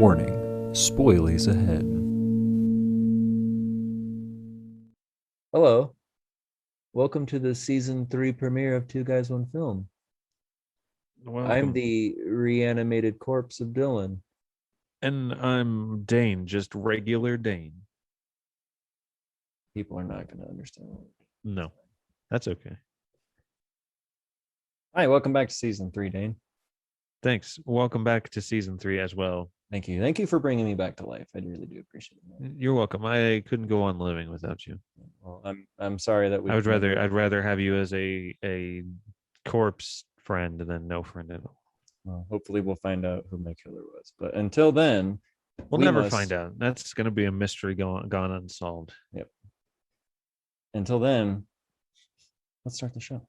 Warning, spoilies ahead. Hello, welcome to the season 3 premiere of Two Guys One Film. I'm Welcome. the reanimated corpse of Dylan. And I'm Dane, just regular Dane. People are not going to understand. No, that's okay. Hi, welcome back to season 3, Dane. Thanks. Welcome back to season 3 as well. Thank you. Thank you for bringing me back to life. I really do appreciate it. You're welcome. I couldn't go on living without you. Well, I'm sorry that I'd never... rather have you as a corpse friend than no friend at all. Well, hopefully we'll find out who my killer was. But until then, We'll never find out. That's going to be a mystery gone unsolved. Yep. Until then, let's start the show.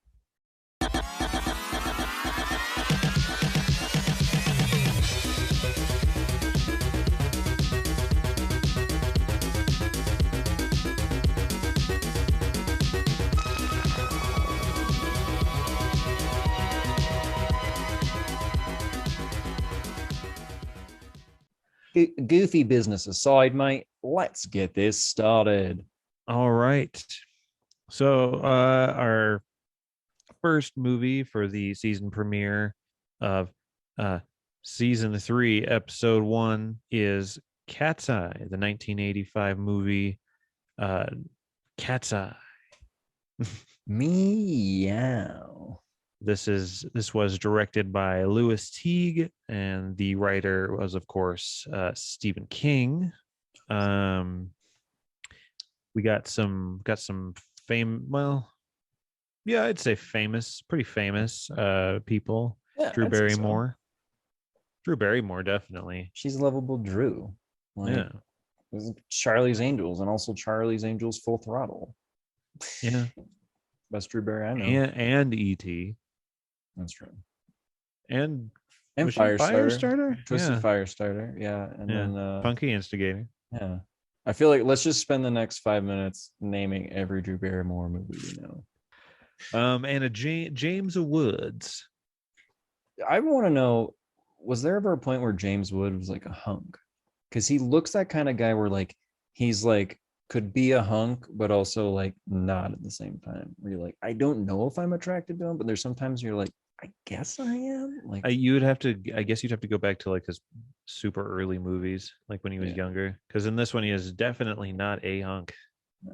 Goofy business aside, mate, let's get this started. All right. So our first movie for the season premiere of season 3, episode 1 is Cat's Eye, the 1985 movie Cat's Eye. Meow. This was directed by Louis Teague, and the writer was, of course, Stephen King. We got some fame. Well, yeah, I'd say pretty famous people. Yeah, Drew I'd say so. Barrymore. Drew Barrymore, definitely. She's lovable Drew. Yeah. Charlie's Angels, and also Charlie's Angels Full Throttle. Yeah. Best Drew Barry I know. And E.T. That's true. And Firestarter. Twisted Yeah. Firestarter. Yeah. And then Punky Instigator. Yeah. I feel like let's just spend the next 5 minutes naming every Drew Barrymore movie we know. And a James Woods. I want to know, was there ever a point where James Wood was like a hunk? Because he looks that kind of guy where like he's like could be a hunk, but also like not at the same time. Where you're like, I don't know if I'm attracted to him, but there's sometimes you're like, I guess I am. Like I guess you'd have to go back to like his super early movies, like when he was younger. Because in this one, he is definitely not a hunk. No.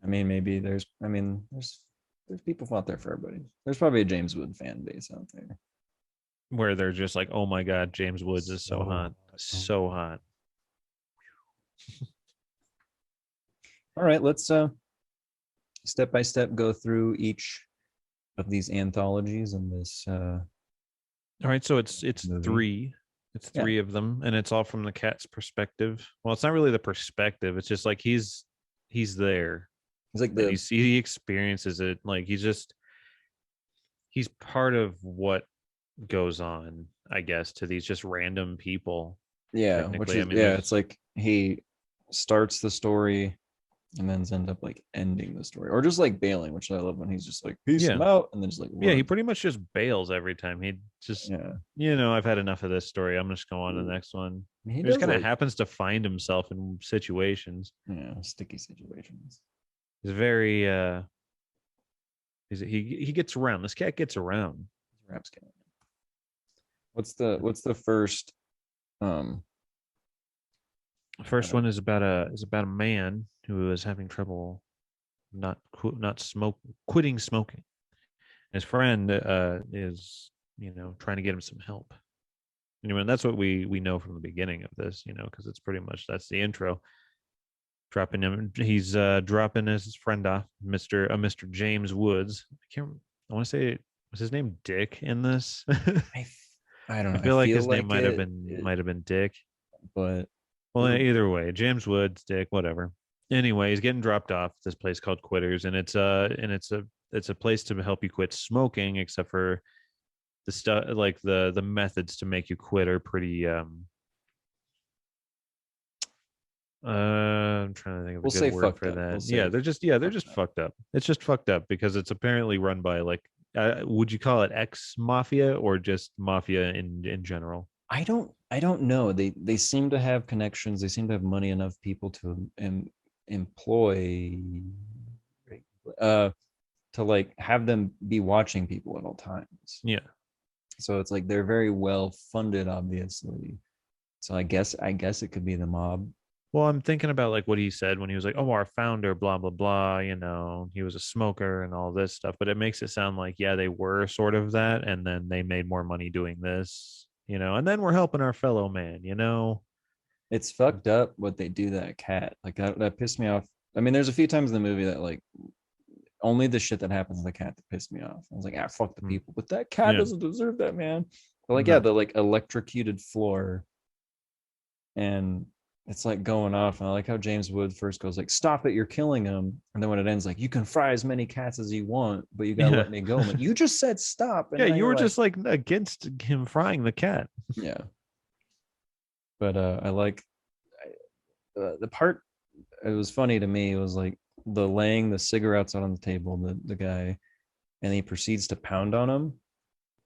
I mean, maybe there's people out there for everybody. There's probably a James Wood fan base out there where they're just like, oh my God, James Woods is so hot. So hot. All right, let's step by step go through each of these anthologies in this all right, so it's movie. three of them, and it's all from the cat's perspective. Well, it's not really the perspective, it's just like he's there. He's like he experiences it, like he's part of what goes on, I guess, to these just random people. Yeah, which is, it's like he starts the story and then ends up like ending the story, or just like bailing, which I love when he's just like peace him out and then just like run. Yeah, he pretty much just bails every time. He just I've had enough of this story, I'm just going on to the next one. He just kind of happens to find himself in situations, sticky situations. He's very he gets around. This cat gets around. Raps cat. What's the first first one is about a man who is having trouble quitting smoking. His friend is trying to get him some help. Anyway, that's what we know from the beginning of this, because it's pretty much that's the intro. He's dropping his friend off, Mr. James Woods. I want to say, was his name Dick in this? I don't know. I feel like his name might have been Dick, but well, either way, James Woods, Dick, whatever. Anyway, he's getting dropped off at this place called Quitters, and it's a place to help you quit smoking, except for the stuff, like the methods to make you quit are pretty I'm trying to think of a good word for that. They're just fucked up. It's just fucked up because it's apparently run by like would you call it ex mafia or just mafia in general? I don't know. They seem to have connections. They seem to have money enough people to employ uh to like have them be watching people at all times. Yeah. So it's like they're very well funded, obviously. So I guess it could be the mob. Well, I'm thinking about like what he said when he was like, "Oh, our founder, blah blah blah." He was a smoker and all this stuff. But it makes it sound like, yeah, they were sort of that, and then they made more money doing this. And then we're helping our fellow man. It's fucked up what they do to that cat. Like that pissed me off. I mean, there's a few times in the movie that like only the shit that happens to the cat that pissed me off. I was like, ah, fuck the Mm. people, but that cat Yeah. doesn't deserve that, man. But like, yeah, No. the like electrocuted floor, and it's like going off. And I like how James Wood first goes like, "Stop it, you're killing him," and then when it ends, like, "You can fry as many cats as you want, but you gotta Yeah. let me go." I'm like, you just said stop, and Yeah, now you you're were like, just like against him frying the cat. yeah. But I like the part. It was funny to me. It was like the laying the cigarettes out on the table, the guy, and he proceeds to pound on him.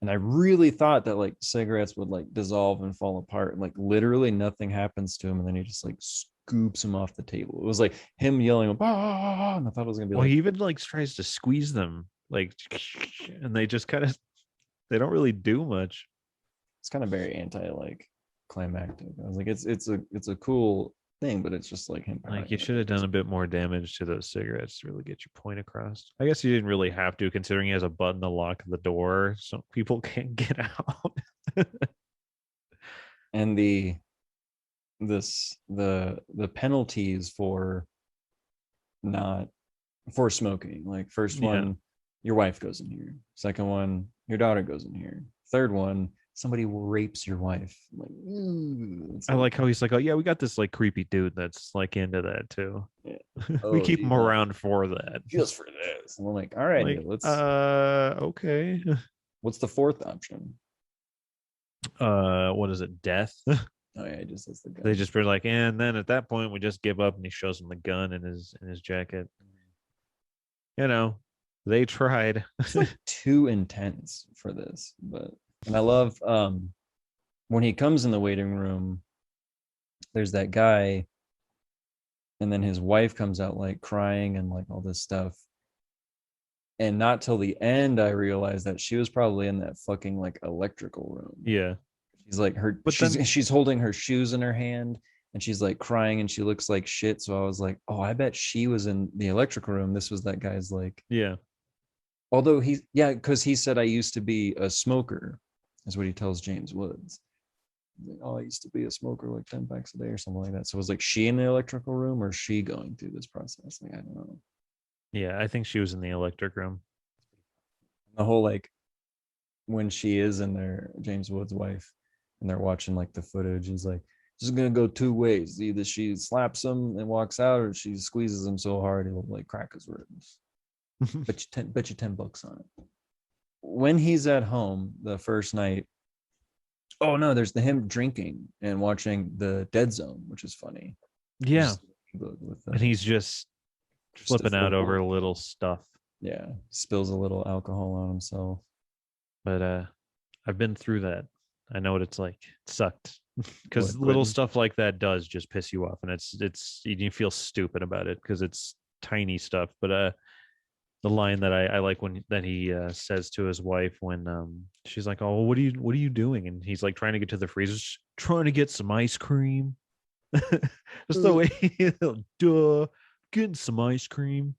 And I really thought that like cigarettes would like dissolve and fall apart, and like literally nothing happens to him, and then he just like scoops him off the table. It was like him yelling, "Ah!" And I thought it was gonna be Well, like, he even like tries to squeeze them, like, and they just kind of they don't really do much. it's kind of very anti like climactic. I was like, it's a cool thing, but it's just like him Like, pounding you on should have done a bit more damage to those cigarettes to really get your point across. I guess you didn't really have to, considering he has a button to lock the door, so people can't get out. and the penalties for not for smoking. Like first Yeah, one, your wife goes in here. Second one, your daughter goes in here. Third one, somebody rapes your wife. I'm like, ooh, it's I like, like how he's like, "Oh yeah, we got this like creepy dude that's like into that too. yeah. We Oh, keep do you him want around for that." just for this? And I'm like, all right, Like, let's. okay. What's the fourth option? What is it? Death. Oh yeah, just as the They gun. just were like, and then at that point we just give up, and he shows him the gun in his jacket. You know, they tried. It's like too intense for this, but and I love when he comes in the waiting room. There's that guy, and then his wife comes out like crying and like all this stuff. And not till the end I realized that she was probably in that fucking like electrical room. Yeah, She's like her but then she's holding her shoes in her hand, and she's like crying and she looks like shit. So I was like, oh, I bet she was in the electrical room. This was that guy's like, yeah, although yeah, because he said I used to be a smoker, is what he tells James Woods. Like, oh, I used to be a smoker like 10 packs a day or something like that. So was like she in the electrical room or she going through this process? Like, I don't know. yeah. I think she was in the electric room. The whole like when she is in there, James Woods' wife, and they're watching like the footage, he's like, this is gonna go two ways. Either she slaps him and walks out, or she squeezes him so hard he'll like crack his ribs. Bet you $10 on it. When he's at home the first night, oh no, there's the him drinking and watching the Dead Zone, which is funny. Yeah, Just with and he's just flipping out Christopher. over little stuff. Yeah, spills a little alcohol on himself. But I've been through that. I know what it's like. It sucked because What, little quitting? stuff like that does just piss you off, and it's you feel stupid about it because it's tiny stuff. But the line that I like when that he says to his wife when she's like, "Oh, what are you doing?" And he's like trying to get to the freezer, trying to get some ice cream. Just the way, duh, getting some ice cream.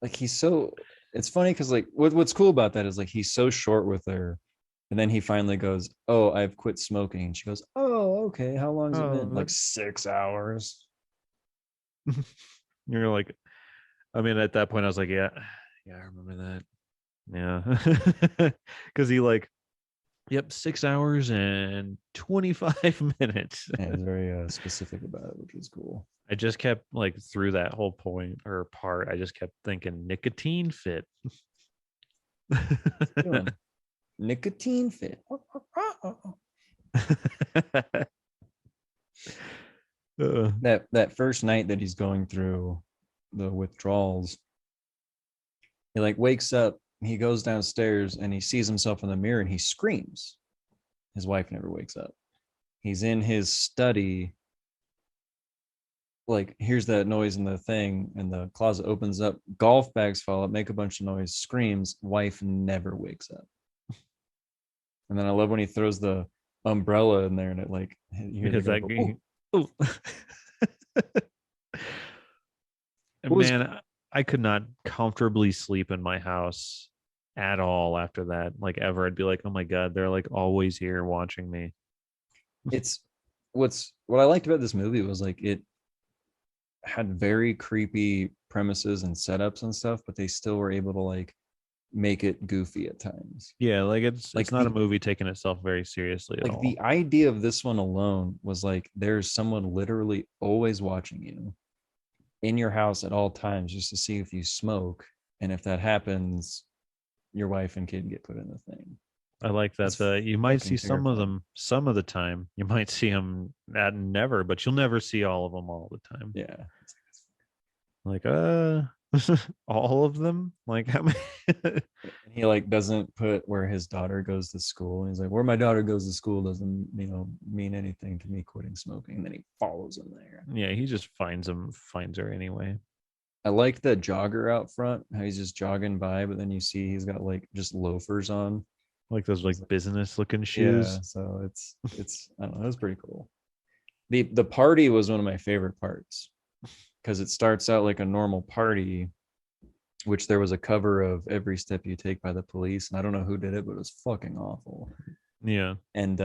Like he's so, it's funny because like what's cool about that is like he's so short with her, and then he finally goes, oh, I've quit smoking, and she goes, oh, okay, how long's it been? Oh, Like 6 hours. you're like, I mean, at that point, I was like, yeah, yeah, I remember that. Yeah, because he like, yep, 6 hours and 25 minutes. And he's very specific about it, which is cool. I just kept like through that whole point or part. I just kept thinking nicotine fit. What's he doing? Nicotine fit. That first night that he's going through the withdrawals, he like wakes up, he goes downstairs and he sees himself in the mirror and he screams. his wife never wakes up. He's in his study, like hears that noise in the thing, and the closet opens up, golf bags fall up, make a bunch of noise, screams, wife never wakes up. And then I love when he throws the umbrella in there and it like you hear the Because guy that go, "Ooh." oh. What was Man, I could not comfortably sleep in my house at all after that. Like ever. I'd be like, oh my God, they're like always here watching me. it's what I liked about this movie was like it had very creepy premises and setups and stuff, but they still were able to like make it goofy at times. Yeah, like it's Like not a the movie taking itself very seriously at like all. the idea of this one alone was like there's someone literally always watching you in your house at all times just to see if you smoke, and if that happens, your wife and kid get put in the thing. I like that That's you might see fucking some of terrifying. them some of the time. You might see them at never, but you'll never see all of them all the time. Yeah. Like all of them? Like how many? And he like doesn't put where his daughter goes to school. He's like, where my daughter goes to school doesn't, mean anything to me quitting smoking. And then he follows him there. Yeah, he just finds her anyway. I like the jogger out front, how he's just jogging by, but then you see he's got like just loafers on. Like those like He's like, business looking yeah, shoes. so it's I don't know, it was pretty cool. The party was one of my favorite parts because it starts out like a normal party, which there was a cover of Every Step You Take by the Police, and I don't know who did it, but it was fucking awful. Yeah. And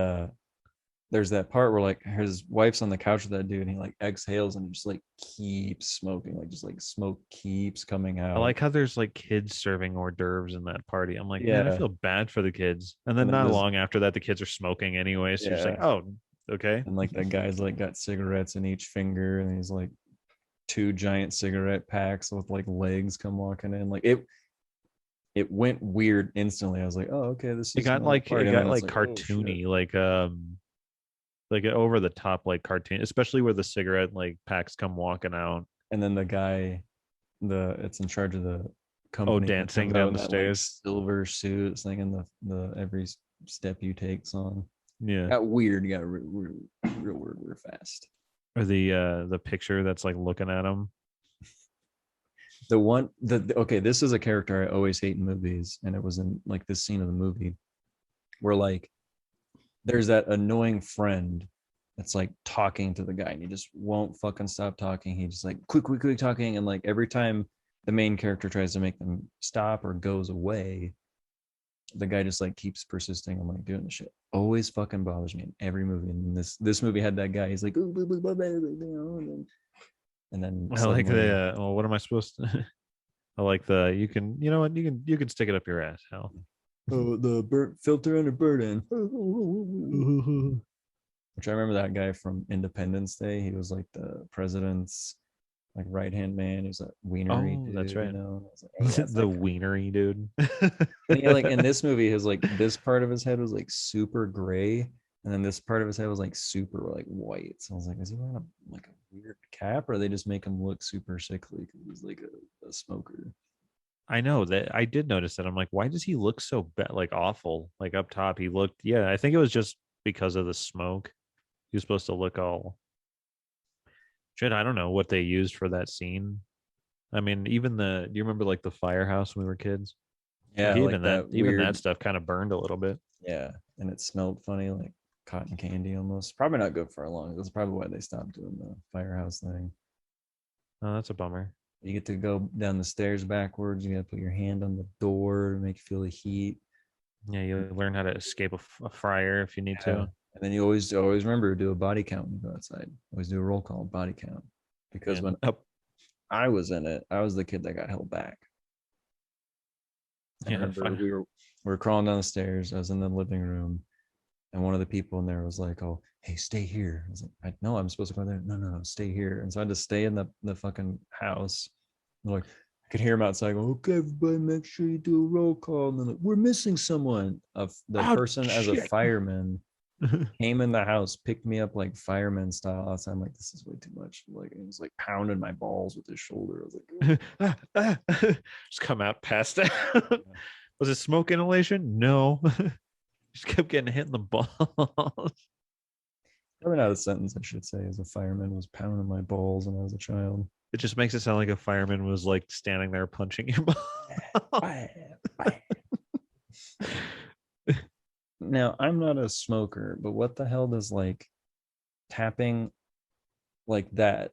there's that part where like his wife's on the couch with that dude, and he like exhales and just like keeps smoking, like just like smoke keeps coming I out. like how there's like kids serving hors d'oeuvres in that party. I'm like, man, I Yeah, feel bad for the kids. And and then then not this, long after that, the kids are smoking anyway. So you're just like, yeah, oh, okay. and like that guy's like got cigarettes in each finger, and he's like two giant cigarette packs with like legs come walking in. Like it went weird instantly. I was like, oh, okay, this is a normal It party. And got then it's like like, oh shit. cartoony, like over the top like cartoon, especially where the cigarette like packs come walking out. And then the guy, the it's in charge of the Oh, company, he dancing comes out down in the that like stairs. silver suit, singing the Every Step You Take song. Yeah. Got weird. Got real weird, real fast. Or the picture that's like looking at him. The one okay, this is a character I always hate in movies, and it was in like this scene of the movie where like there's that annoying friend that's like talking to the guy and he just won't fucking stop talking. He just like quick talking, and like every time the main character tries to make them stop or goes away, the guy just like keeps persisting on like doing the shit. Always fucking bothers me in every movie. And this movie had that guy. He's like, "Ooh, blah, blah, blah, blah, blah," and then I like suddenly, well, what am I supposed to I like you can, you know what, you can stick it up your ass, hell. oh, the burnt filter and a bird in. Oh, Which I remember that guy from Independence Day. He was like the president's like right hand man. He's a wienery that's dude, right. I was like, hey, that's The that guy. wienery dude. And he like in this movie, his like this part of his head was like super gray, and then this part of his head was like super like white. So I was like, is he wearing like a weird cap, or they just make him look super sickly because he's like a smoker? I know that I did notice that. I'm like, why does he look so like awful? Like up top, he looked. Yeah, I think it was just because of the smoke. He was supposed to look all shit. I don't know what they used for that scene. I mean, even do you remember like the firehouse when we were kids? Like Yeah, like that even that weird. stuff kind of burned a little bit. Yeah, and it smelled funny, like cotton candy almost. Probably not good for a long. That's probably why they stopped doing the firehouse thing. Oh, that's a bummer. You get to go down the stairs backwards. You got to put your hand on the door to make you feel the heat. Yeah, you learn how to escape a fryer if you need Yeah. to. And then you always remember to do a body count when you go outside. Always do a roll call body count. Because And when I was in it, I was the kid that got held back. I yeah, remember we were crawling down the stairs. I was in the living room, and one of the people in there was like, "Oh, hey, stay here." I was like, "I know I'm supposed to go there." No, no, no, stay here. And so I had to stay in the fucking house. And like I could hear him outside going, "Okay, everybody, make sure you do a roll call." And then like, we're missing someone. Of the oh person as a shit. fireman came in the house, picked me up like fireman style outside. I'm like, this is way too much. Like, he was like pounding my balls with his shoulder. I was like, Just come out passed out. Was it smoke inhalation? No. Just kept getting hit in the balls. Probably not a sentence I should say. As a fireman was pounding my balls when I was a child. It just makes it sound like a fireman was like standing there punching your balls. Bam, bam. Now I'm not a smoker, but what the hell does like tapping like that?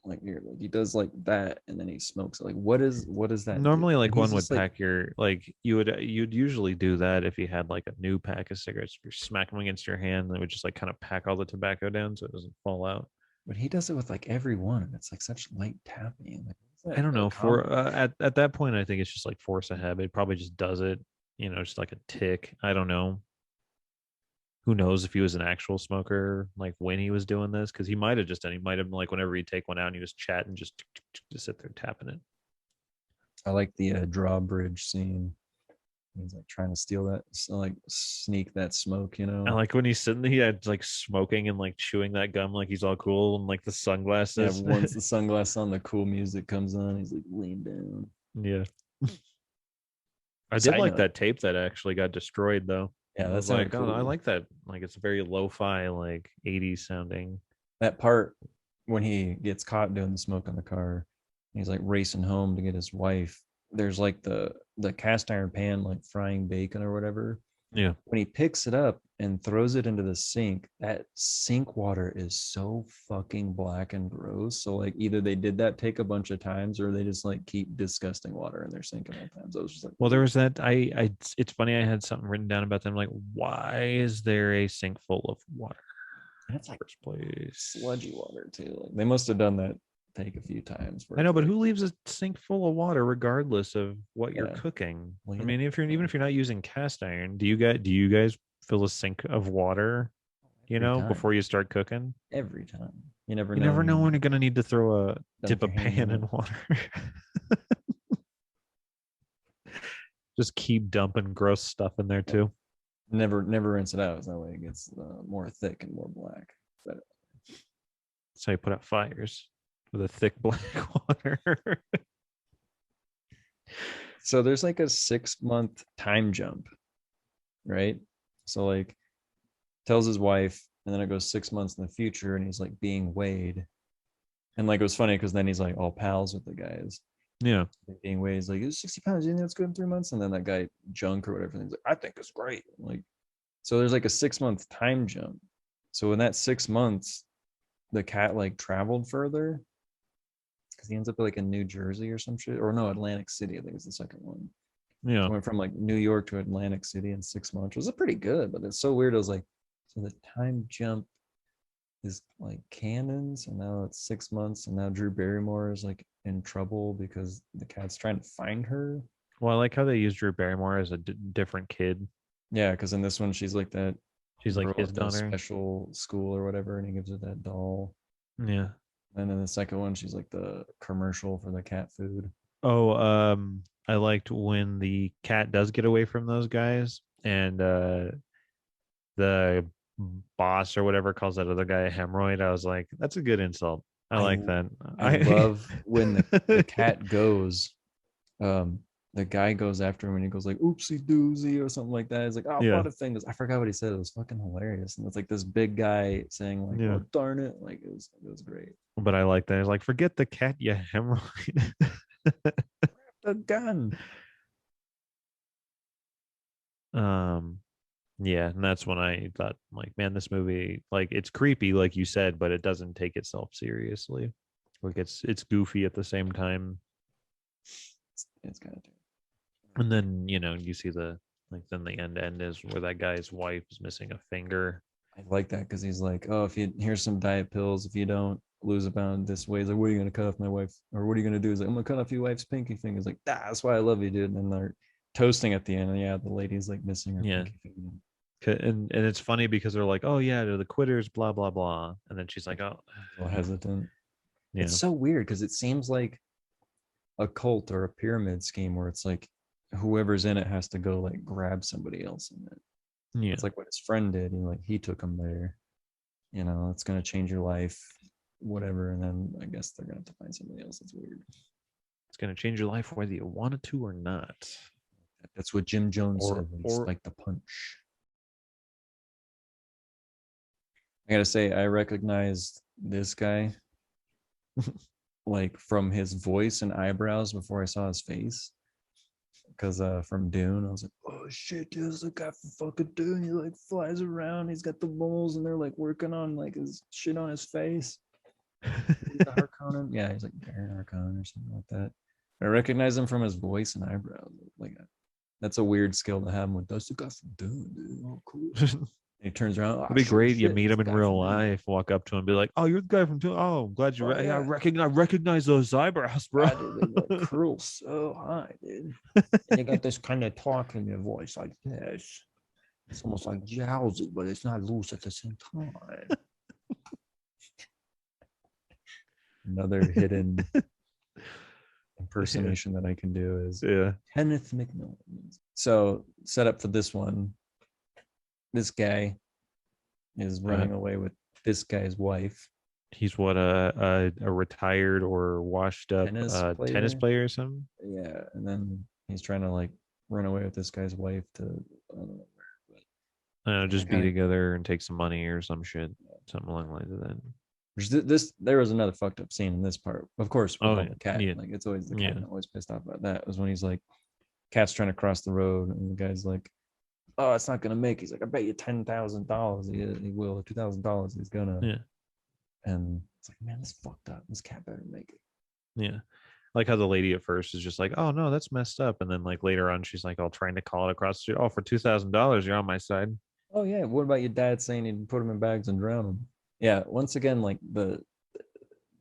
Like you're like he does like that and then he smokes. Like what does that do? Normally, And like he's one would just like, pack your like you'd usually do that if you had like a new pack of cigarettes. If you're smacking them against your hand, they would just like kind of pack all the tobacco down so it doesn't fall out. but he does it with like every one, and it's like such light tapping. Like what's I that don't know. For accomplish? at that point, I think it's just like force of habit. It probably just does it, just like a tick. I don't know. Who knows if he was an actual smoker, like when he was doing this? Because he might have just done. He might have like whenever he'd take one out and he was chatting, just sit there tapping it. I like the drawbridge scene. He's like trying to steal that, so like sneak that smoke, you I know. like when he's sitting there, he had like smoking and like chewing that gum like he's all cool and like the Yeah, sunglasses. once the sunglasses on, the cool music comes on, he's like lean down. Yeah. I did Side like note, that tape that actually got destroyed though. yeah, I that was sounded like, oh, I cool. like that. Like it's very lo-fi, like 80s sounding. That part when he gets caught doing the smoke on the car, he's like racing home to get his wife. There's like the cast iron pan like frying bacon or whatever. Yeah. When he picks it up and throws it into the sink, that sink water is so fucking black and gross. So like either they did that take a bunch of times or they just like keep disgusting water in their sink at all times. I was just like, Well, there ooh. was that. It's funny. I had something written down about them. Like, why is there a sink full of water? And it's like First place. sludgy water too. Like they must have done that take a few times where I know, it's but like, who leaves a sink full of water regardless of what you're yeah, cooking? well, I you mean, if you're even know, if you're not using cast iron, do you guys fill a sink of water, every before time, you start cooking? every time. You never You know never when know you when you're gonna need to throw a dip dunk a your hand pan in it. in water. Just keep dumping gross stuff in there Yep. too. Never rinse it out. So that way it gets more thick and more black. But That's how you put out fires with a thick black water. so there's like a 6 month time jump, right? So like tells his wife, and then it goes 6 months in the future, and he's like being weighed. And like it was funny because then he's like all pals with the guys Yeah. being weighed. He's like, it's 60 pounds. You think that's good in 3 months? And then that guy junk or whatever, and he's like, I think it's great. Like, so there's like a 6 month time jump. So in that 6 months, the cat like traveled further because he ends up like in New Jersey or some shit, or no, Atlantic City. I think it's the second one. Yeah. So I went from like New York to Atlantic City in 6 months. It was pretty good, but it's so weird. I was like, so the time jump is like canons, and now it's 6 months, and now Drew Barrymore is like in trouble because the cat's trying to find her. Well, I like how they use Drew Barrymore as a different kid. Yeah, because in this one she's like that She's like girl his at the daughter. special school or whatever, and he gives her that doll. Yeah. And then the second one, she's like the commercial for the cat food. Oh, I liked when the cat does get away from those guys and the boss or whatever calls that other guy a hemorrhoid. I was like, that's a good insult. I I like that. I love when the cat goes, um, the guy goes after him and he goes like oopsie doozy or something like that. He's like, oh Yeah. butterfingers. I forgot what he said. It was fucking hilarious. And it's like this big guy saying like, Yeah. oh darn it. Like it was great. But I like that. It's like, forget the cat, you hemorrhoid. The gun. um yeah, and that's when I thought, like, man, this movie, like, it's creepy, like you said, but it doesn't take itself seriously. Like it's goofy at the same time. It's kind of And then, you see then the end is where that guy's wife is missing a finger. I like that because he's like, oh, if you here's some diet pills, if you don't lose a pound this way, he's like, what are you gonna cut off my wife? Or what are you gonna do? He's like, I'm gonna cut off your wife's pinky finger. He's like, that's why I love you, dude. And then they're toasting at the end, and yeah, the lady's like missing her Yeah. pinky finger. And it's funny because they're like, oh yeah, they're the quitters, blah blah blah, and then she's like, oh A little hesitant. It's yeah. so weird because it seems like a cult or a pyramid scheme where it's like whoever's in it has to go like grab somebody else in it. It's Yeah. like what his friend did, and like he took him there. It's gonna change your life, whatever. And then I guess they're gonna have to find somebody else. It's weird. It's gonna change your life whether you wanted to or not. That's what Jim Jones Or said when he or spiked the punch. I gotta say, I recognized this guy like from his voice and eyebrows before I saw his face. Because from Dune, I was like, oh shit, dude, this is the guy from fucking Dune. He like flies around, he's got the moles, and they're like working on like his shit on his face. He's a Harkonnen. Yeah, he's like Baron Harkonnen or something like that. I recognize him from his voice and eyebrows. Like that's a weird skill to have. With that's the guy from Dune, dude. Oh, cool. And he turns around. It'd Oh be shit, great. You shit. meet It's him the in guy real from Dune. life, walk up to him, be like, "Oh, you're the guy from. Oh, I'm glad you. Oh I yeah. recognize those eyebrows, bro." I did. They like curl so high, dude. And you got this kind of talk in your voice like this. It's almost like jowsy, but it's not loose at the same time. Another hidden impersonation that I can do is Yeah. Kenneth McMillan. So set up for this one. This guy is running away with this guy's wife. He's what a retired or washed up tennis player or something. Yeah, and then he's trying to like run away with this guy's wife to I don't know where, I don't know, just be guy, together and take some money or some shit, something along the lines of that. this there was another fucked up scene in this part. Of course, with Oh the cat. yeah, Like it's always the cat. yeah. I'm always pissed off about that. Was when he's like, cat's trying to cross the road, and the guy's like, "Oh, it's not gonna make." He's like, "I bet you $10,000. He will. $2,000. He's gonna." Yeah. And it's like, man, this fucked up. This cat better make it. Yeah. Like how the lady at first is just like, "Oh no, that's messed up," and then like later on, she's like, "Oh, trying to call it across the street. Oh, for $2,000, you're on my side." Oh yeah. What about your dad saying he'd put him in bags and drown him? Yeah. Once again, like the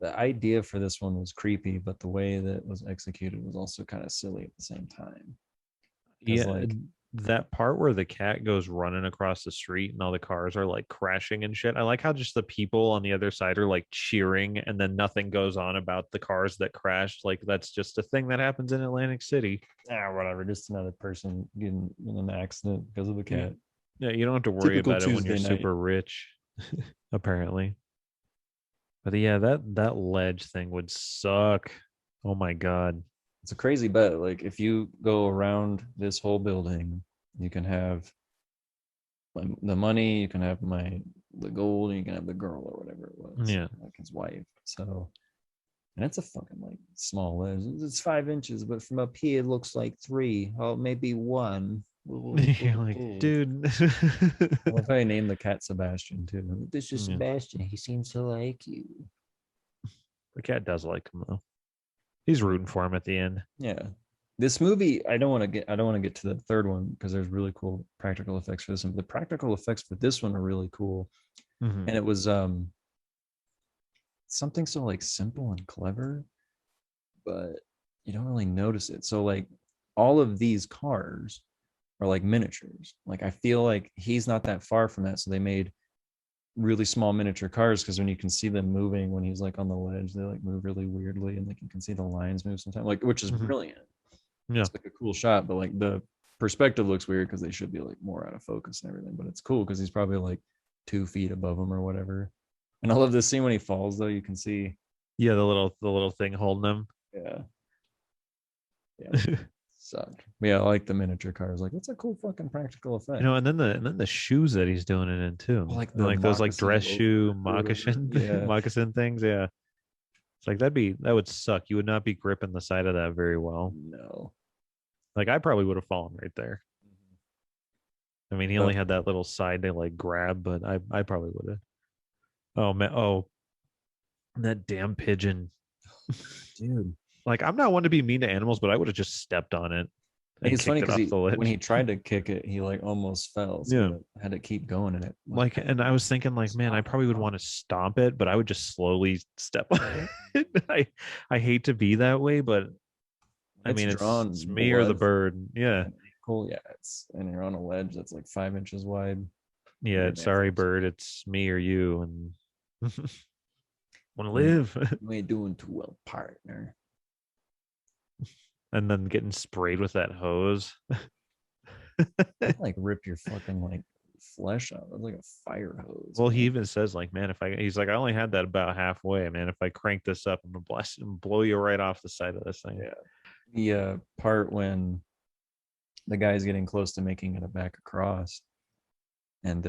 idea for this one was creepy, but the way that it was executed was also kind of silly at the same time. Yeah, Like that part where the cat goes running across the street and all the cars are like crashing and shit. I like how just the people on the other side are like cheering and then nothing goes on about the cars that crashed. Like that's just a thing that happens in Atlantic City. whatever, just another person getting in an accident because of the cat. Yeah, you don't have to worry Typical about it when you're Tuesday night. super rich, apparently. But yeah, that ledge thing would suck. Oh my god. It's a crazy bet. Like if you go around this whole building, you can have the money, you can have the gold, and you can have the girl or whatever it was. Yeah. Like his wife. So and it's a fucking like small ledge. It's 5 inches, but from up here it looks like three. Oh, maybe one. You're like, dude. I love how I named the cat Sebastian too. This is Yeah. Sebastian. He seems to like you. The cat does like him though. He's rooting for him at the end. Yeah. This movie, I don't want to get to the third one because there's really cool practical effects for this one. The practical effects for this one are really cool. Mm-hmm. And it was something so like simple and clever, but you don't really notice it. So like all of these cars are like miniatures. Like I feel like he's not that far from that. So they made really small miniature cars because when you can see them moving when he's like on the ledge, they like move really weirdly and like you can see the lines move sometimes, like which is brilliant. Yeah. It's like a cool shot, but like the perspective looks weird because they should be like more out of focus and everything. But it's cool because he's probably like 2 feet above him or whatever. And I love this scene when he falls though. You can see. Yeah, the little thing holding him. Yeah. Yeah. Sucked. Yeah, I like the miniature cars. Like, it's a cool fucking practical effect. You know, and then the shoes that he's doing it in too. Like like those like dress shoe moccasin yeah. moccasin things. Yeah. It's like that would suck. You would not be gripping the side of that very well. No. Like I probably would have fallen right there. I mean, he only had that little side to like grab, but I probably would have. Oh man, oh that damn pigeon. Dude. Like I'm not one to be mean to animals, but I would have just stepped on it. It's funny because when he tried to kick it, he like almost fell. So yeah, had to keep going in it. Like, and I was thinking, like, man, I probably would want to stomp it, but I would just slowly step on it. I hate to be that way, but I mean, it's me or the bird. Yeah, cool. Yeah, and you're on a ledge that's like 5 inches wide. Yeah, sorry, bird. It's me or you, and want to live. We ain't doing too well, partner. And then getting sprayed with that hose. Like rip your fucking like flesh out. It's like a fire hose. Well, he even says like, man, he's like, I only had that about halfway, man. If I crank this up, I'm gonna blast and blow you right off the side of this thing. Yeah. The part when the guy's getting close to making it back across, and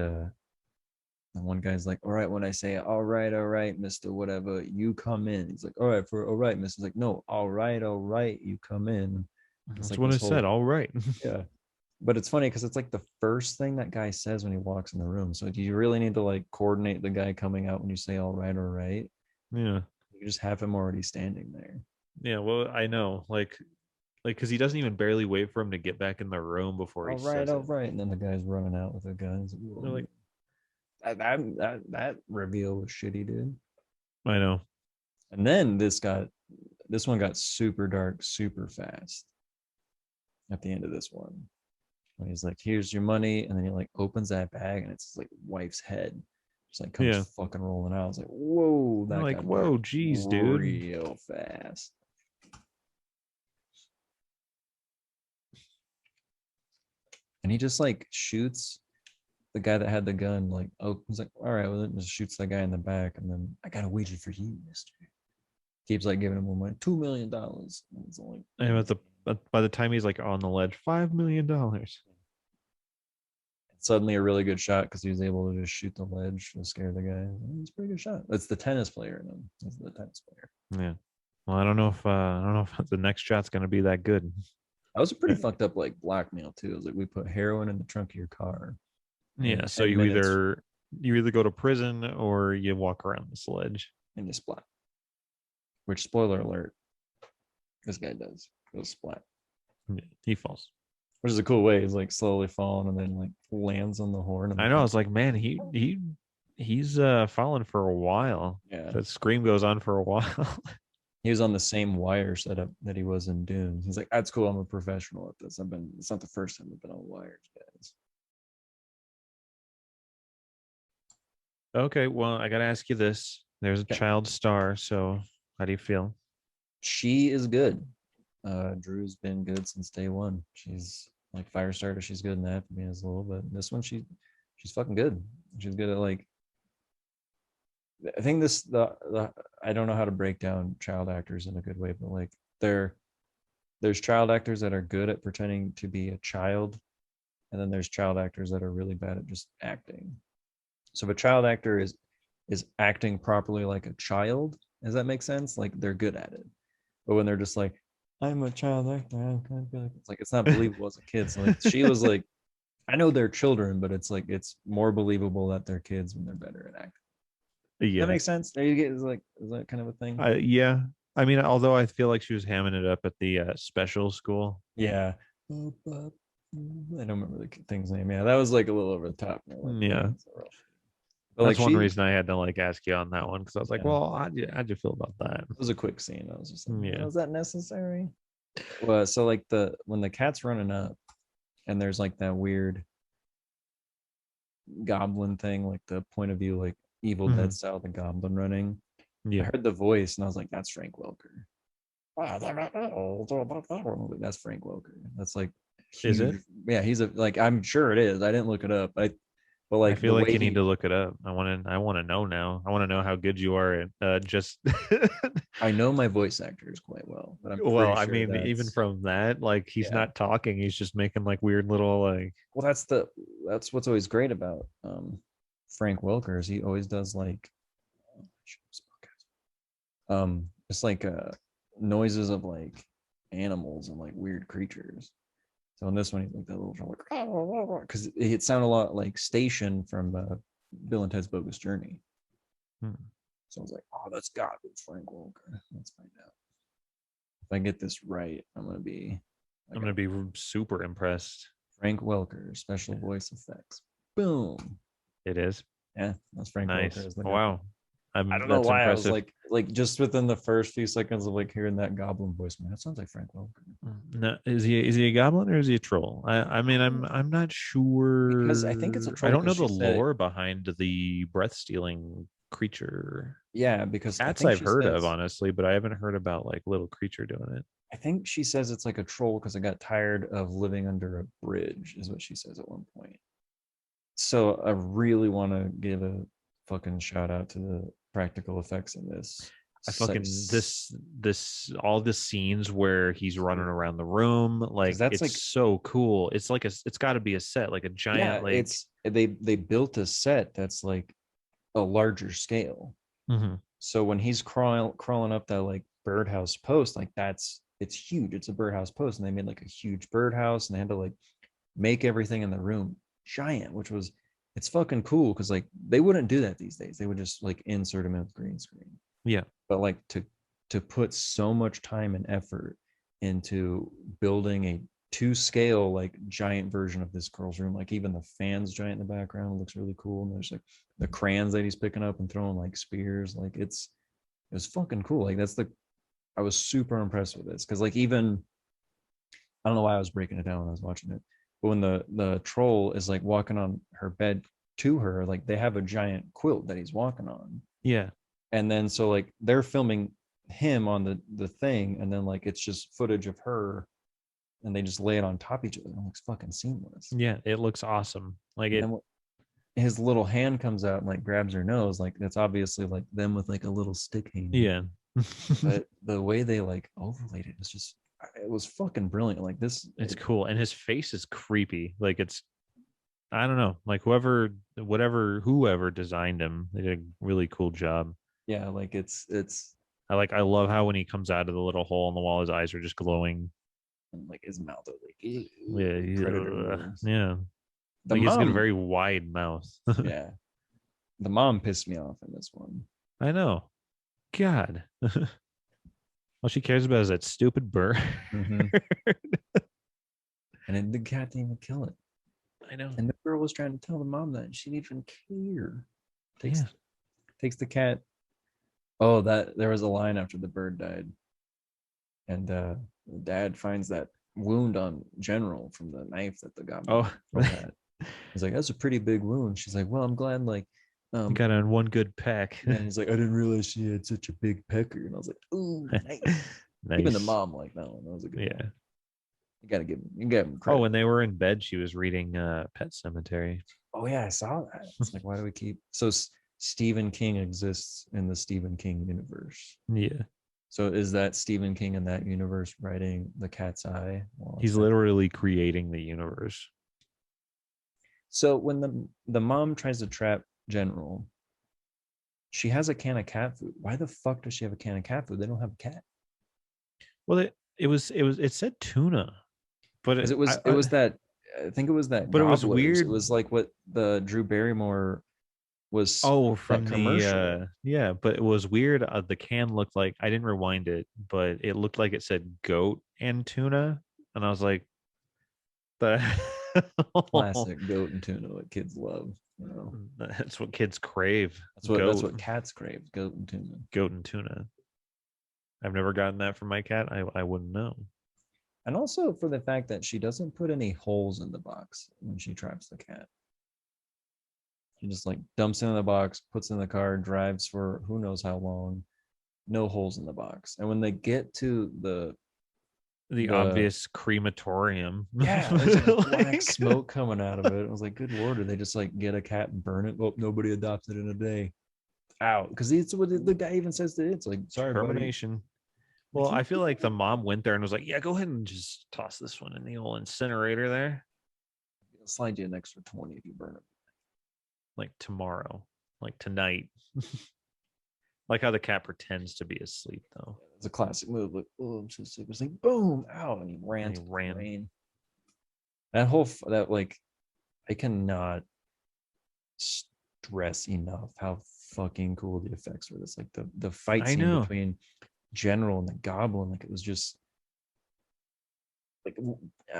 And one guy's like, all right, when I say all right, Mr. Whatever, you come in. He's like, all right, Mr. He's like, no, all right, you come in. It's That's like what I this said. whole All right. yeah. But it's funny because it's like the first thing that guy says when he walks in the room. So do you really need to like coordinate the guy coming out when you say all right? Yeah. You just have him already standing there. Yeah. Well, I know. Because he doesn't even barely wait for him to get back in the room before he says All it. right. And then the guy's running out with the guns. They're like, That reveal was shitty, dude. I know. And then this one got super dark, super fast at the end of this one. When he's like, here's your money, and then he like opens that bag and it's like wife's head. Just like comes Yeah. fucking rolling out. I was like, whoa, I'm that like, got dark whoa, geez, dude. real fast. And he just like shoots the guy that had the gun, like, oh, he's like, all right, well, then just shoots that guy in the back, and then I got a wager for you, mister. Keeps like giving him more money, $2 million. And it's only And by the time he's like on the ledge, $5 million. suddenly a really good shot because he was able to just shoot the ledge to scare the guy. It's a pretty good shot. It's the tennis player in him. It's the tennis player. Yeah. Well, I don't know if the next shot's gonna be that good. That was a pretty fucked up like blackmail too. It was like we put heroin in the trunk of your car. And in Yeah. So 10 minutes you either go to prison or you walk around the sledge. and you splat. Which spoiler alert, this guy does go splat. Yeah, he falls. Which is a cool way. He's like slowly falling and then like lands on the horn. And I know. I was like, man, he's fallen for a while. yeah. That scream goes on for a while. He was on the same wire setup that he was in Dune. He's like, that's cool. I'm a professional at this. It's not the first time I've been on wires, guys. Okay, well, I gotta ask you this. There's a Okay. child star, so how do you feel? She is good. Drew's been good since day one. She's like Firestarter. She's good in that. For me as a little bit. This one, she's fucking good. She's good at like. I think the I don't know how to break down child actors in a good way, but like there's child actors that are good at pretending to be a child, and then there's child actors that are really bad at just acting. So if a child actor is acting properly like a child, does that make sense? Like they're good at it. But when they're just like, I'm a child actor, I'm kind of like, it's like it's not believable as a kid. So like she was like, I know they're children, but it's like it's more believable that they're kids when they're better at acting. That Yeah. makes sense. There you get is that kind of a thing? Yeah. I mean, although I feel like she was hamming it up at the special school. Yeah. I don't remember the thing's name. Yeah, that was like a little over the top. Yeah. But like That's one she, reason I had to like ask you on that one because I was like, yeah, well, how'd you feel about that? it was a quick scene. I was just like, Yeah. was that necessary? Well, so like when the cat's running up and there's like that weird goblin thing, like the point of view, like Evil Dead style, the goblin running. I Yeah. heard the voice and I was like, that's Frank Welker. That's Frank Welker. That's like Is it? huge. Yeah, he's a like I'm sure it is. I didn't look it up. But I like feel the like way you need he to look it up. I want to know now. I want to know how good you are at just I know my voice actors quite well, but I'm well, pretty I sure mean, even that's from that, like he's yeah. not talking, he's just making like weird little like Well, that's what's always great about Frank Welker is he always does like it's like noises of like animals and like weird creatures. So in this one, he's like that little like because it sounded a lot like Station from Bill and Ted's Bogus Journey. hmm. So I was like, oh, that's got to be Frank Welker. Let's find out. If I get this right, I'm gonna be super impressed. Frank Welker, special voice effects. Boom. It is Yeah, that's Frank nice. Welker as the guy. Wow. I don't know That's why I was impressive. like just within the first few seconds of like hearing that goblin voice, man, that sounds like Frank Welker. No, is he a goblin or is he a troll? I mean, I'm not Because I think it's a sure. I troll don't know because the she said, lore behind the breath stealing creature. yeah, because I Cats think I've she heard of, says, honestly, but I haven't heard about like little creature doing it. I think she says it's like a troll because I got tired of living under a bridge, is what she says at one point. So I really want to give a fucking shout out to the practical effects in this. I fucking this all the scenes where he's running around the room, Because like that's like, it's so cool. It's like it's got to be a set, like a yeah, giant, like it's they built a set that's like a larger scale. Hmm. So when he's crawling up that like birdhouse post, like it's huge. It's a birdhouse post, and they made like a huge birdhouse, and they had to like make everything in the room giant, which was it's fucking cool because like they wouldn't do that these days. They would just like insert them in with green screen. Yeah. But like to put so much time and effort into building a to scale like giant version of this girl's room, like even the fans giant in the background looks really cool, and there's like the crayons that he's picking up and throwing like spears, like it was fucking cool. Like that's the I was super impressed with this because like even I don't know why I was breaking it down when I was watching it, but when the troll is like walking on her bed to her, like they have a giant quilt that he's walking on, Yeah. and then so like they're filming him on the thing, and then like it's just footage of her, and they just lay it on top of each other. It looks fucking seamless. Yeah. It looks awesome. Like And it. then his little hand comes out and like grabs her nose, like that's obviously like them with like a little stick hand. Yeah. But the way they like overlaid it was just it was fucking brilliant. Like this, It's cool. And his face is creepy. Like it's, I don't know, like whoever designed him, they did a really cool job. yeah, like it's I love how when he comes out of the little hole in the wall, his eyes are just glowing. and like his mouth is like Yeah. predator moves. Yeah. The Like he's got a mom, very wide mouth. yeah, the mom pissed me off in this one. I know. God. All she cares about is that stupid bird. Mm-hmm. And then the cat didn't even kill it. I know. And the girl was trying to tell the mom that she didn't even care. Takes Yeah. takes the cat. Oh, that there was a line after the bird died, and dad finds that wound on General from the knife that the goblin Oh, had. He's like, "That's a pretty big wound." She's like, "Well, I'm glad." Like, you got on one good peck. and he's like, "I didn't realize she had such a big pecker," and I was like, "Ooh, nice." Even the Nice. mom like that one. That was a good one. Yeah. You got him Oh, credit. when they were in bed, she was reading Pet Cemetery. Oh yeah, I saw that. It's like, why do we keep so Stephen King exists in the Stephen King universe? Yeah. So is that Stephen King in that universe writing The Cat's Eye? He's literally creating the universe. So when the mom tries to trap General, she has a can of cat food. Why the fuck does she have a can of cat food? They don't have a cat. Well, it said tuna, but Because it was that I think it was that but it was Gobblers. It weird. was like what the Drew Barrymore was Oh, that from the commercial. yeah, but it was weird. The can looked like, I didn't rewind it, but it looked like it said goat and tuna, and I was like, the Classic goat and tuna, what kids love. You know, that's what kids crave. that's Goat, what cats crave, goat and tuna. goat and tuna. I've never gotten that from my cat. I wouldn't know. And also for the fact that she doesn't put any holes in the box when she traps the cat. She just like dumps it in the box, puts it in the car, drives for who knows how long, no holes in the box. And when they get to The the obvious crematorium. yeah, there's like black Like, smoke coming out of it. I was like, good lord, did they just like get a cat and burn it? Oh, nobody adopted in a day. Out. Because it's what the guy even says to it. It's like, sorry, buddy. termination. Like, Well, I feel like the mom went there and was like, "Yeah, go ahead and just toss this one in the old incinerator there, I'll slide you an extra 20 if you burn it. like tomorrow, like tonight." Like how the cat pretends to be asleep, though. It's a classic move. Like, oh, I'm so sick. It's like, boom, out. And he ran And he to the ran. rain. That whole, that like, I cannot stress enough how fucking cool the effects were. This like the fight I scene know. between General and the Goblin, like it was just like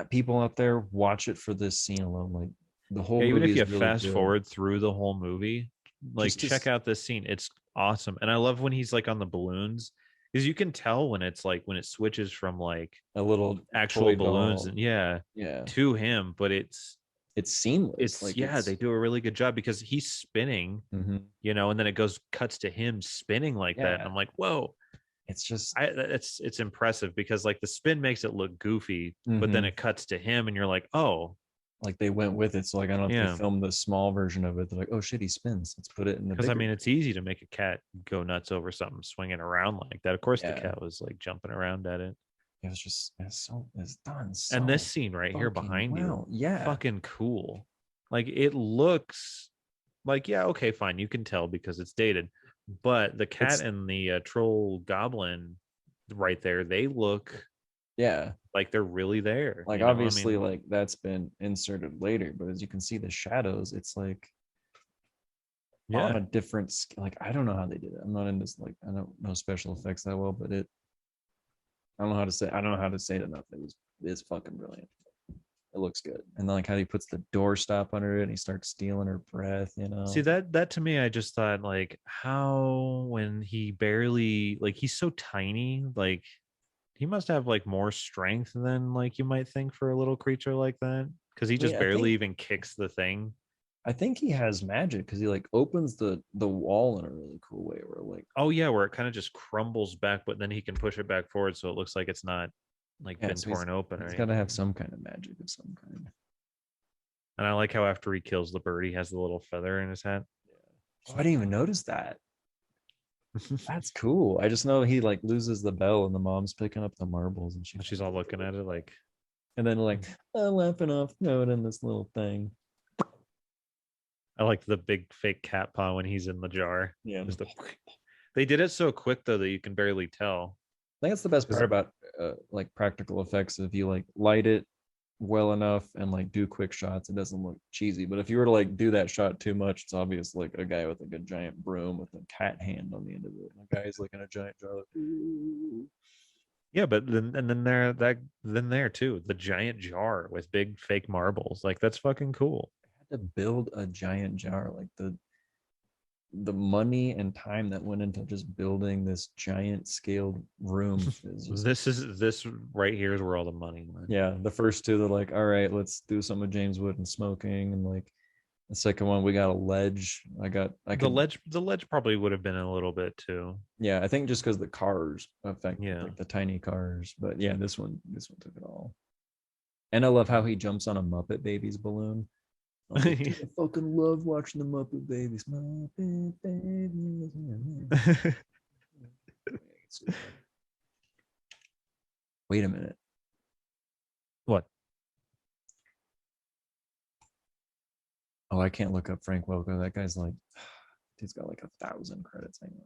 people out there watch it for this scene alone. Like the whole Yeah, even movie if you is really fast good. forward through the whole movie, like Just check to out this scene. It's awesome. And I love when he's like on the balloons, because you can tell when it's like when it switches from like a little actual toy balloons doll. and yeah, Yeah, to him, but it's seamless. it's Like yeah, they it's do a really good job because he's spinning, mhm. and then it cuts to him spinning like that. And Yeah, I'm like, whoa, it's just it's impressive because like the spin makes it look goofy, but then mhm. it cuts to him and you're like, oh, Like they went with it. So like I don't know if they yeah. filmed the small version of it. They're like, oh shit, he spins. Let's put it in the Because I bigger mean, it's version. easy to make a cat go nuts over something swinging around like that. Of course, the Yeah, cat was like jumping around at it. it was just it's done And this so scene right here fucking behind you, well. Yeah, fucking cool. Like it looks. Like, yeah, okay, fine, you can tell because it's dated. But the cat It's and the troll goblin right there, they look yeah, like they're really there. like I obviously mean, like that's been inserted later, but as you can see the shadows, it's like on yeah. a different like I don't know how they did it. I'm not into like I don't know special effects that well, but I don't know how to say it enough. It's fucking brilliant. It looks good. And then like how he puts the door stop under it and he starts stealing her breath, you See know. that to me, I just thought like how when he barely like he's so tiny, like he must have like more strength than like you might think for a little creature like that because he I mean, just barely even kicks the thing. I think he has magic because he like opens the wall in a really cool way where like Oh yeah, where it kind of just crumbles back, but then he can push it back forward so it looks like it's not like yeah, been so torn open or he's gotta have anything. some kind of magic of some kind. And I like how after he kills the bird, he has the little feather in his hat. Oh, I didn't even notice that. That's cool. I just know he like loses the bell and the mom's picking up the marbles and she She's finds all like the looking little at it feather. like, And then like laughing off noting this little thing. I like the big fake cat paw when he's in the jar. Yeah. Just the, they did it so quick though that you can barely tell. I think that's the best part 'Cause- about like practical effects. If you like light it well enough and like do quick shots, it doesn't look cheesy. But if you were to like do that shot too much, it's obvious like a guy with like a giant broom with a cat hand on the end of it. And a guy's like in a giant jar. Like, ooh. Yeah, but then there too, the giant jar with big fake marbles. Like that's fucking cool. I had to build a giant jar. Like the money and time that went into just building this giant scaled room is just This right here is where all the money went. yeah. The first two, they're like, all right, let's do some with James Wood and smoking, and like the second one, we got a ledge. I could The ledge probably would have been a little bit too. yeah, I think just because the cars affected Yeah. like the tiny cars, but yeah, this one took it all. And I love how he jumps on a Muppet Babies balloon. I was like, dude, I fucking love watching the Muppet Babies. Muppet Babies. Wait a minute. What? Oh, I can't look up Frank Welker. That guy's like, he's got like 1,000 credits. Hang on.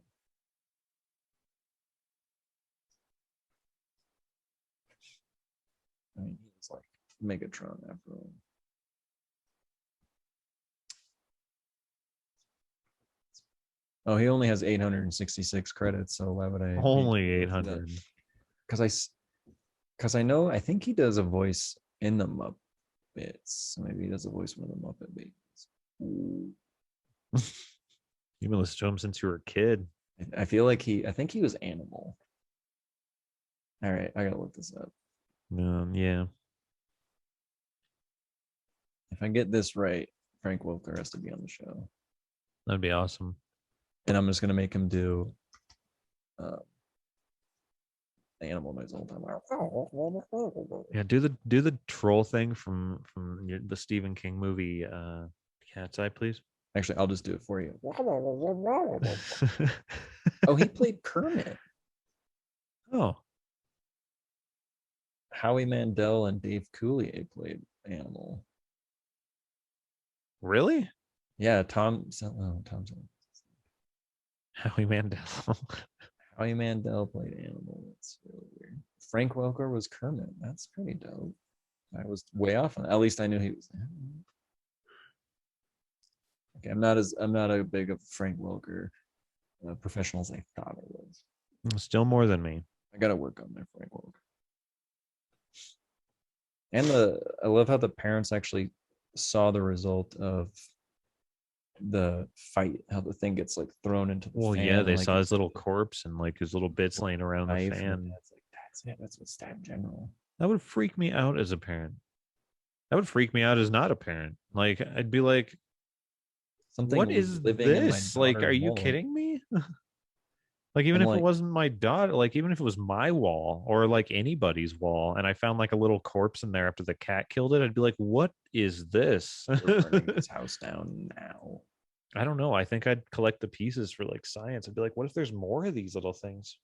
I mean, he's like Megatron after all. Oh, he only has 866 credits. So why would I make Only him go through that? 800. Because because I know I think he does a voice in the Muppets. So maybe he does a voice in the Muppet Babies. Ooh. You've been listening to him since you were a kid. I feel like I think he was Animal. All right, I gotta look this up. Yeah. If I get this right, Frank Welker has to be on the show, That'd be awesome. and I'm just gonna make him do uh, the animal noise the whole time. Yeah, do the troll thing from the Stephen King movie Cat's Eye, please. Actually, I'll just do it for you. Oh, he played Kermit. Oh, Howie Mandel and Dave Coulier played Animal. really? Yeah, Tom. Tom. Howie Mandel. Howie Mandel played Animal. That's really weird. Frank Welker was Kermit. That's pretty dope. I was way off on. At least I knew he was. Okay, I'm not a big of Frank Welker professional as I thought I was. Still more than me. I got to work on my Frank Welker. And I love how the parents actually saw the result of the fight, how the thing gets like thrown into the Well, fan. yeah, they like saw his little corpse and like his little bits laying around the knife, fan. it's like that's it. That's what stabbed General. That would freak me out as a parent. That would freak me out as not a parent. Like I'd be like, Something what was is living in my this? Like, are daughter's you wall. kidding me? Like even And if it like wasn't my daughter, like even if it was my wall or like anybody's wall, and I found like a little corpse in there after the cat killed it, I'd be like, "What is this?" we're burning this house down now. I don't know. I think I'd collect the pieces for like science. I'd be like, "What if there's more of these little things?"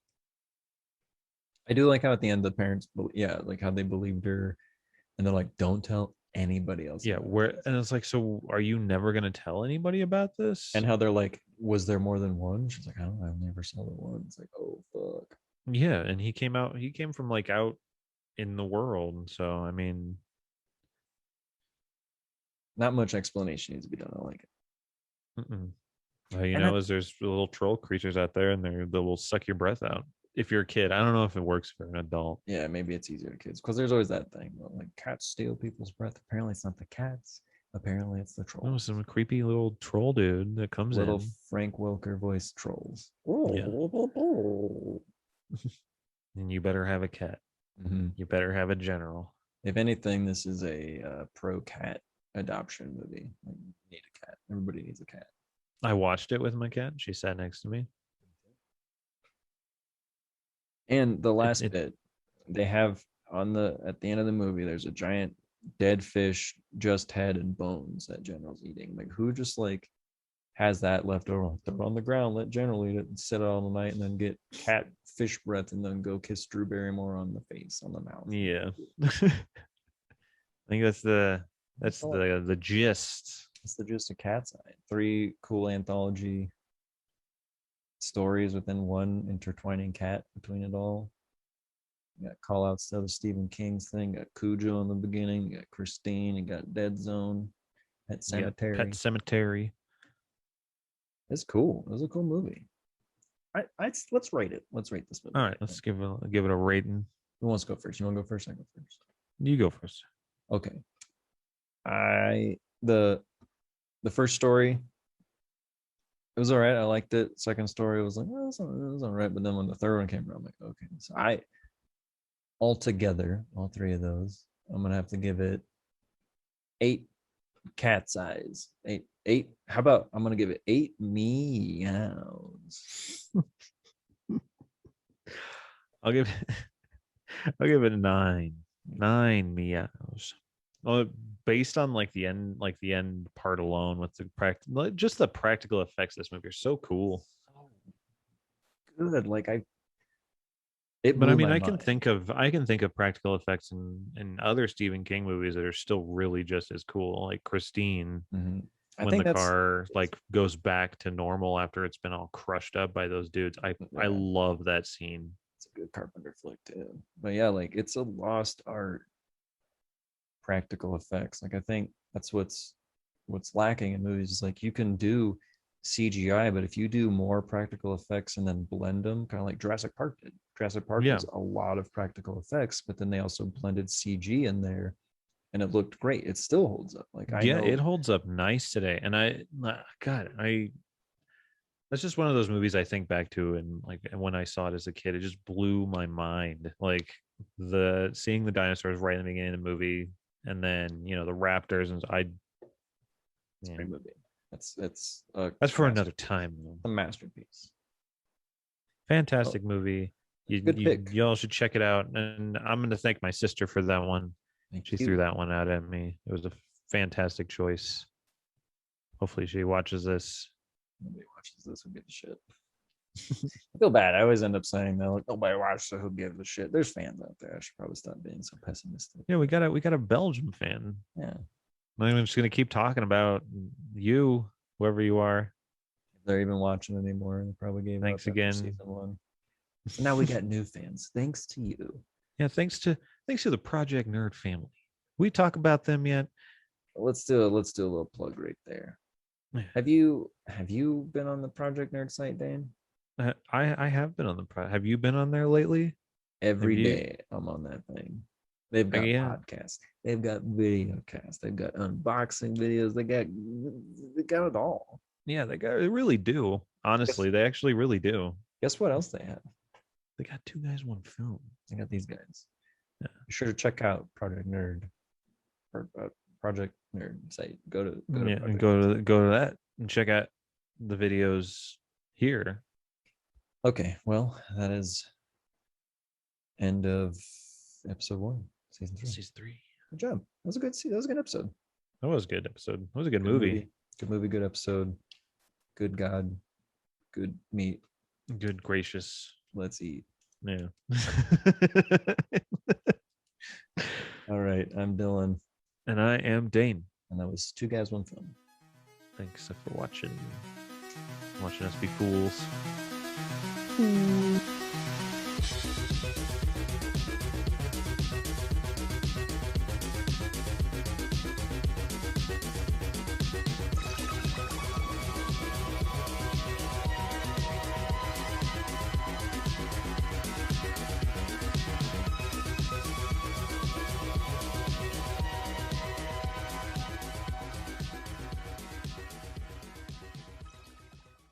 I do like how at the end the parents, yeah, like how they believed her, and they're like, "Don't tell." anybody else Yeah, about where this. and it's like, so are you never gonna tell anybody about And this? how they're like, was there more than one? She's like, I don't know, I never saw the one. It's like, oh fuck. Yeah, and he came from like out in the world. So I mean, Not much explanation needs to be done. I like it. mm-mm. All you And know that, is there's little troll creatures out there, and they will suck your breath out. If you're a kid, I don't know if it works for an adult. yeah, maybe it's easier to kids because there's always that thing. Well, like cats steal people's breath. Apparently, it's not the cats. Apparently, it's the No, trolls. some creepy little troll dude that comes Little in. Frank Welker voice trolls. Yeah, and you better have a cat. Mhm. You better have a general. If anything, this is a pro cat adoption movie. Like, you need a cat. Everybody needs a cat. I watched it with my cat. She sat next to me. And the It, last it bit, they have on the at the end of the movie, there's a giant dead fish, just head and bones that General's eating. Like who just like has that left over? Throw it on the ground, let General eat it, and sit it all night, and then get cat fish breath, and then go kiss Drew Barrymore on the face, on the mouth. yeah. I think That's that's all. the gist. It's the just a cat's eye. Three cool anthology stories within one intertwining cat between it all. You got call outs to the Stephen King's thing. You got Cujo in the beginning. You got Christine. You got Dead Zone. Pet You got Pet Cemetery. Cemetery. It's cool. It was a cool movie. I let's rate it. Let's rate this All movie. right, let's give it a rating. Who wants to go first? You want to go first? I go first. You go first. Okay. I the first story, it was all right. I liked it. Second story was like, well, it was all right. But then when the third one came around, I'm like, okay. So I altogether, all three of those, I'm gonna have to give it 8 cat's eyes. Eight. How about I'm gonna give it 8 meows. I'll give I'll give it a 9. 9 meows. Well, based on like the end part alone with the just the practical effects of this movie are so cool. Good. Like it But I blew mean, my mind. I can think of practical effects in other Stephen King movies that are still really just as cool, like Christine, Mhm. I when think the that's car like goes back to normal after it's been all crushed up by those dudes. I yeah, love that scene. it's a good Carpenter flick too. But yeah, like it's a lost art, practical effects. Like I think that's what's lacking in movies is like you can do CGI, but if you do more practical effects and then blend them, kind of like Jurassic Park did. Jurassic Park Yeah. was a lot of practical effects, but then they also blended CG in there and it looked great. It still holds up. Like I Yeah, it know holds up nice today. And God, I that's just one of those movies I think back to and like when I saw it as a kid, it just blew my mind. Like the seeing the dinosaurs right in the beginning of the movie, and then the raptors, and it's a yeah, great movie. It's a that's for another masterpiece. time though. A masterpiece. Oh, Fantastic movie. good pick. Y'all should check it out. And I'm going to thank my sister for that one. Thank She threw you. that one out at me. It was a fantastic choice. Hopefully she watches this. Nobody watches this. Who gives a shit? I feel bad. I always end up saying that, like, nobody watches it. Who gives a shit? There's fans out there. I should probably stop being so pessimistic. Yeah, we got a Belgium fan. Yeah. I'm just going to keep talking about you, whoever you are. If they're even watching anymore, they probably gave up Thanks after again. season one. So now we got new fans. Thanks to you. Yeah, thanks to the Project Nerd family. We talk about them yet? Let's do a little plug right there. Have you been on the Project Nerd site, Dane? I have been on the have you been on there lately? Have Every you? day I'm on that thing. They've got Yeah, podcasts, they've got video casts, they've got unboxing videos, they got it all. they really do. Guess Honestly, they actually really do. guess what else they have? They got two guys, one film. They got these guys. Yeah, Be sure to check out Project Nerd or Project Nerd site. Go to yeah, and Project Nerd. go to that and check out the videos here. Okay, well, that is end of episode 1, season 3. Season 3. Good job. That was a good episode. That was a good episode. That was a good Good movie. movie, good episode. Good God, good meat. Good gracious. Let's eat. Yeah. All right, I'm Dylan. And I am Dane. And that was Two Guys, One Film. Thanks for watching us be fools. Mm.